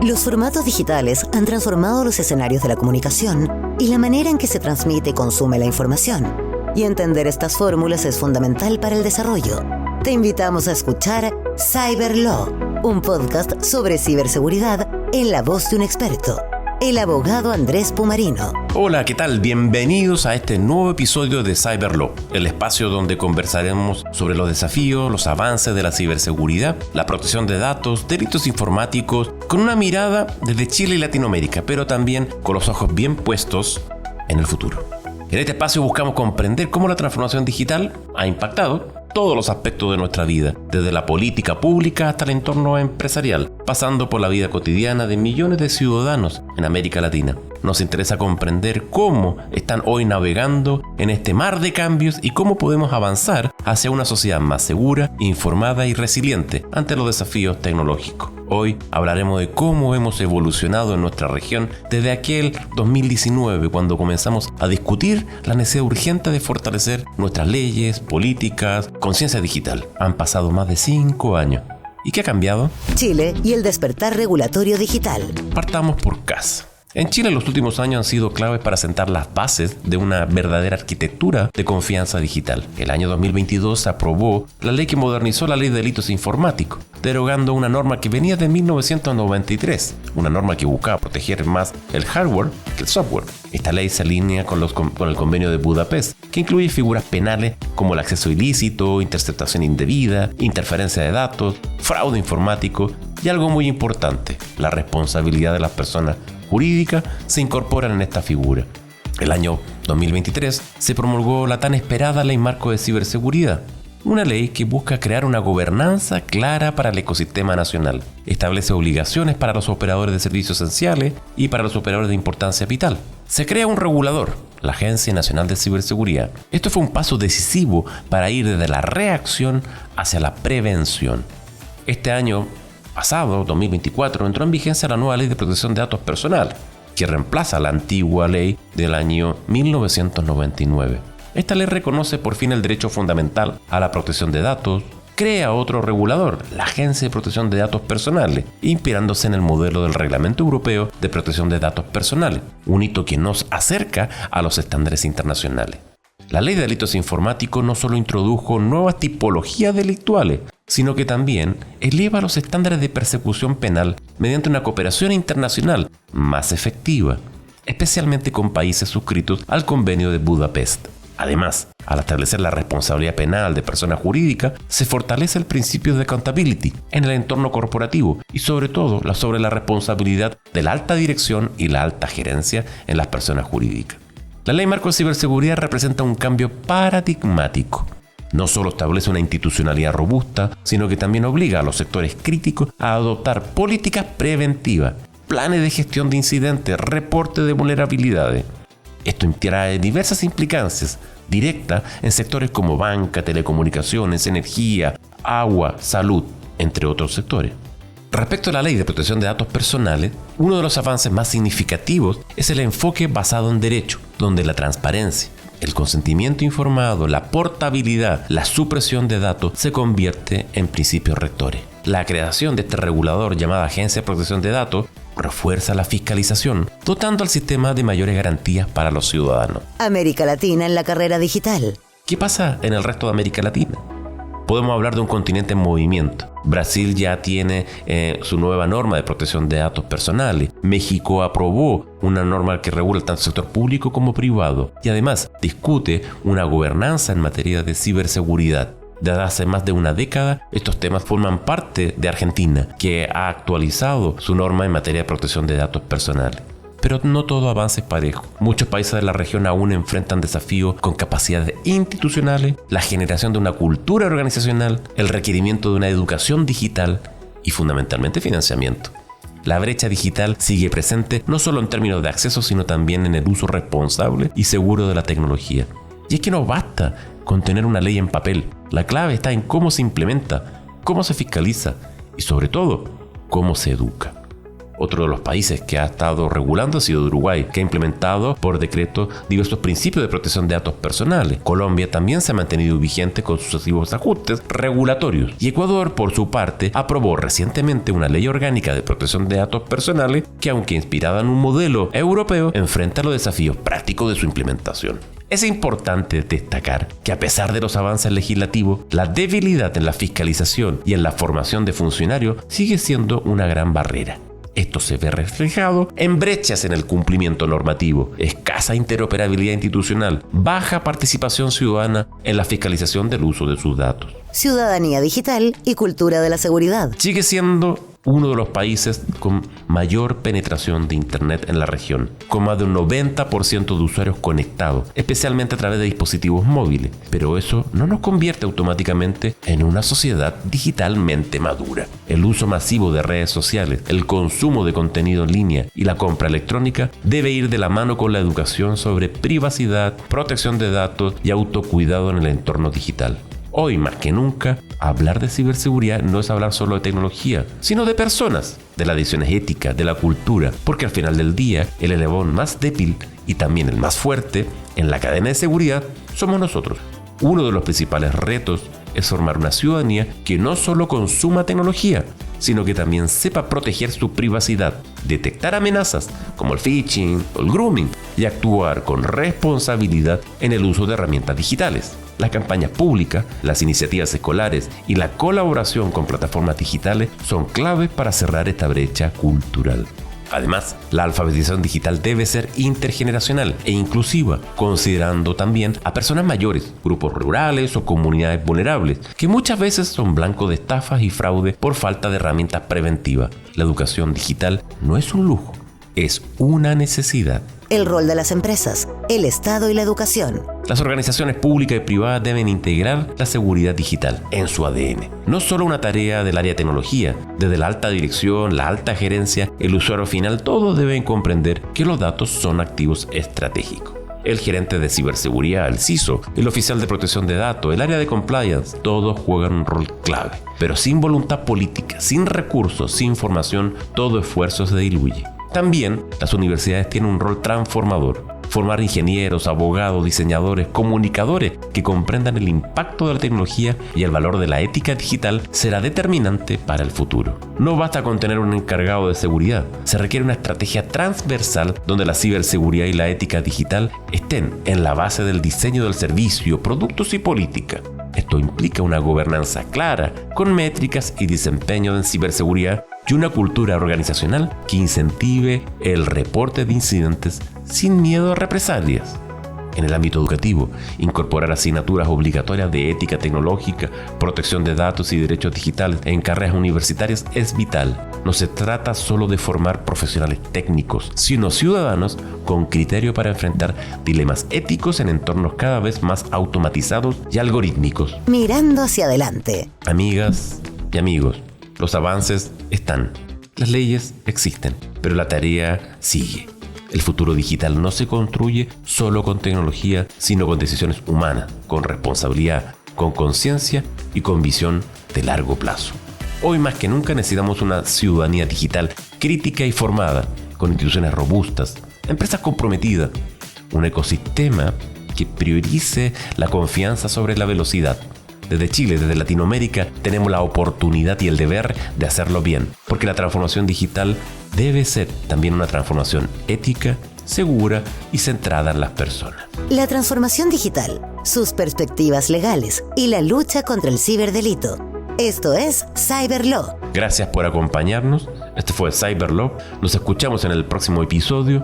Los formatos digitales han transformado los escenarios de la comunicación y la manera en que se transmite y consume la información. Y entender estas fórmulas es fundamental para el desarrollo. Te invitamos a escuchar Cyberlaw, un podcast sobre ciberseguridad en la voz de un experto, el abogado Andrés Pumarino. Hola, ¿qué tal? Bienvenidos a este nuevo episodio de Cyberlaw, el espacio donde conversaremos sobre los desafíos, los avances de la ciberseguridad, la protección de datos, delitos informáticos, con una mirada desde Chile y Latinoamérica, pero también con los ojos bien puestos en el futuro. En este espacio buscamos comprender cómo la transformación digital ha impactado todos los aspectos de nuestra vida, desde la política pública hasta el entorno empresarial, pasando por la vida cotidiana de millones de ciudadanos en América Latina. Nos interesa comprender cómo están hoy navegando en este mar de cambios y cómo podemos avanzar hacia una sociedad más segura, informada y resiliente ante los desafíos tecnológicos. Hoy hablaremos de cómo hemos evolucionado en nuestra región desde aquel 2019, cuando comenzamos a discutir la necesidad urgente de fortalecer nuestras leyes, políticas, conciencia digital. Han pasado más de 5 años. ¿Y qué ha cambiado? Chile y el despertar regulatorio digital. Partamos por CAS. En Chile los últimos años han sido claves para sentar las bases de una verdadera arquitectura de confianza digital. El año 2022 se aprobó la ley que modernizó la ley de delitos informáticos, derogando una norma que venía de 1993, una norma que buscaba proteger más el hardware que el software. Esta ley se alinea con el convenio de Budapest, que incluye figuras penales como el acceso ilícito, interceptación indebida, interferencia de datos, fraude informático y algo muy importante, la responsabilidad de las personas jurídicas se incorporan en esta figura. El año 2023 se promulgó la tan esperada Ley Marco de Ciberseguridad, una ley que busca crear una gobernanza clara para el ecosistema nacional. Establece obligaciones para los operadores de servicios esenciales y para los operadores de importancia vital. Se crea un regulador, la Agencia Nacional de Ciberseguridad. Esto fue un paso decisivo para ir desde la reacción hacia la prevención. Este año pasado, 2024, entró en vigencia la nueva Ley de Protección de Datos Personales, que reemplaza la antigua ley del año 1999. Esta ley reconoce por fin el derecho fundamental a la protección de datos, crea otro regulador, la Agencia de Protección de Datos Personales, inspirándose en el modelo del Reglamento Europeo de Protección de Datos Personales, un hito que nos acerca a los estándares internacionales. La Ley de Delitos Informáticos no solo introdujo nuevas tipologías delictuales, sino que también eleva los estándares de persecución penal mediante una cooperación internacional más efectiva, especialmente con países suscritos al Convenio de Budapest. Además, al establecer la responsabilidad penal de personas jurídicas, se fortalece el principio de accountability en el entorno corporativo y sobre todo sobre la responsabilidad de la alta dirección y la alta gerencia en las personas jurídicas. La Ley Marco de Ciberseguridad representa un cambio paradigmático. No solo establece una institucionalidad robusta, sino que también obliga a los sectores críticos a adoptar políticas preventivas, planes de gestión de incidentes, reporte de vulnerabilidades. Esto trae diversas implicancias directas en sectores como banca, telecomunicaciones, energía, agua, salud, entre otros sectores. Respecto a la Ley de Protección de Datos Personales, uno de los avances más significativos es el enfoque basado en derecho, donde la transparencia, el consentimiento informado, la portabilidad, la supresión de datos se convierte en principios rectores. La creación de este regulador llamada Agencia de Protección de Datos refuerza la fiscalización, dotando al sistema de mayores garantías para los ciudadanos. América Latina en la carrera digital. ¿Qué pasa en el resto de América Latina? Podemos hablar de un continente en movimiento. Brasil ya tiene su nueva norma de protección de datos personales. México aprobó una norma que regula tanto el sector público como privado y además discute una gobernanza en materia de ciberseguridad. Desde hace más de una década, estos temas forman parte de Argentina, que ha actualizado su norma en materia de protección de datos personales. Pero no todo avance es parejo. Muchos países de la región aún enfrentan desafíos con capacidades institucionales, la generación de una cultura organizacional, el requerimiento de una educación digital y fundamentalmente financiamiento. La brecha digital sigue presente no solo en términos de acceso, sino también en el uso responsable y seguro de la tecnología. Y es que no basta con tener una ley en papel. La clave está en cómo se implementa, cómo se fiscaliza y sobre todo, cómo se educa. Otro de los países que ha estado regulando ha sido Uruguay, que ha implementado por decreto diversos principios de protección de datos personales. Colombia también se ha mantenido vigente con sucesivos ajustes regulatorios. Y Ecuador, por su parte, aprobó recientemente una ley orgánica de protección de datos personales que, aunque inspirada en un modelo europeo, enfrenta los desafíos prácticos de su implementación. Es importante destacar que a pesar de los avances legislativos, la debilidad en la fiscalización y en la formación de funcionarios sigue siendo una gran barrera. Esto se ve reflejado en brechas en el cumplimiento normativo, escasa interoperabilidad institucional, baja participación ciudadana en la fiscalización del uso de sus datos. Ciudadanía digital y cultura de la seguridad. Sigue siendo uno de los países con mayor penetración de Internet en la región, con más de un 90% de usuarios conectados, especialmente a través de dispositivos móviles. Pero eso no nos convierte automáticamente en una sociedad digitalmente madura. El uso masivo de redes sociales, el consumo de contenido en línea y la compra electrónica debe ir de la mano con la educación sobre privacidad, protección de datos y autocuidado en el entorno digital. Hoy más que nunca, hablar de ciberseguridad no es hablar solo de tecnología, sino de personas, de las decisiones éticas, de la cultura, porque al final del día, el eslabón más débil y también el más fuerte en la cadena de seguridad somos nosotros. Uno de los principales retos es formar una ciudadanía que no solo consuma tecnología, sino que también sepa proteger su privacidad, detectar amenazas como el phishing o el grooming y actuar con responsabilidad en el uso de herramientas digitales. Las campañas públicas, las iniciativas escolares y la colaboración con plataformas digitales son claves para cerrar esta brecha cultural. Además, la alfabetización digital debe ser intergeneracional e inclusiva, considerando también a personas mayores, grupos rurales o comunidades vulnerables, que muchas veces son blancos de estafas y fraude por falta de herramientas preventivas. La educación digital no es un lujo, es una necesidad. El rol de las empresas, el Estado y la educación. Las organizaciones públicas y privadas deben integrar la seguridad digital en su ADN. No solo una tarea del área de tecnología, desde la alta dirección, la alta gerencia, el usuario final, todos deben comprender que los datos son activos estratégicos. El gerente de ciberseguridad, el CISO, el oficial de protección de datos, el área de compliance, todos juegan un rol clave. Pero sin voluntad política, sin recursos, sin formación, todo esfuerzo se diluye. También las universidades tienen un rol transformador. Formar ingenieros, abogados, diseñadores, comunicadores que comprendan el impacto de la tecnología y el valor de la ética digital será determinante para el futuro. No basta con tener un encargado de seguridad, se requiere una estrategia transversal donde la ciberseguridad y la ética digital estén en la base del diseño del servicio, productos y política. Esto implica una gobernanza clara, con métricas y desempeño en ciberseguridad y una cultura organizacional que incentive el reporte de incidentes sin miedo a represalias. En el ámbito educativo, incorporar asignaturas obligatorias de ética tecnológica, protección de datos y derechos digitales en carreras universitarias es vital. No se trata solo de formar profesionales técnicos, sino ciudadanos con criterio para enfrentar dilemas éticos en entornos cada vez más automatizados y algorítmicos. Mirando hacia adelante. Amigas y amigos, los avances están, las leyes existen, pero la tarea sigue. El futuro digital no se construye solo con tecnología, sino con decisiones humanas, con responsabilidad, con conciencia y con visión de largo plazo. Hoy más que nunca necesitamos una ciudadanía digital crítica y formada, con instituciones robustas, empresas comprometidas, un ecosistema que priorice la confianza sobre la velocidad. Desde Chile, desde Latinoamérica, tenemos la oportunidad y el deber de hacerlo bien, porque la transformación digital debe ser también una transformación ética, segura y centrada en las personas. La transformación digital, sus perspectivas legales y la lucha contra el ciberdelito. Esto es Cyberlaw. Gracias por acompañarnos. Este fue Cyberlaw. Nos escuchamos en el próximo episodio.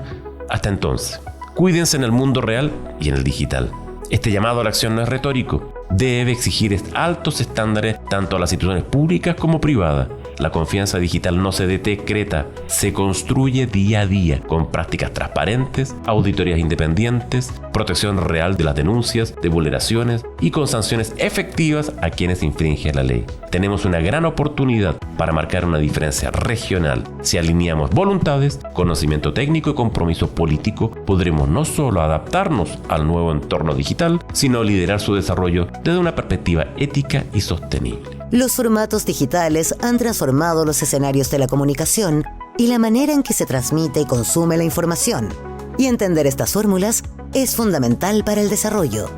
Hasta entonces, cuídense en el mundo real y en el digital. Este llamado a la acción no es retórico. Debe exigir altos estándares tanto a las instituciones públicas como privadas. La confianza digital no se decreta, se construye día a día con prácticas transparentes, auditorías independientes, protección real de las denuncias de vulneraciones y con sanciones efectivas a quienes infringen la ley. Tenemos una gran oportunidad para marcar una diferencia regional. Si alineamos voluntades, conocimiento técnico y compromiso político, podremos no solo adaptarnos al nuevo entorno digital, sino liderar su desarrollo desde una perspectiva ética y sostenible. Los formatos digitales han transformado los escenarios de la comunicación y la manera en que se transmite y consume la información. Y entender estas fórmulas es fundamental para el desarrollo.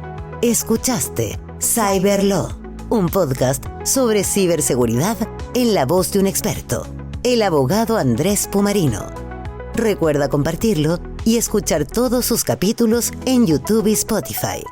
Escuchaste Cyberlaw, un podcast sobre ciberseguridad en la voz de un experto, el abogado Andrés Pumarino. Recuerda compartirlo y escuchar todos sus capítulos en YouTube y Spotify.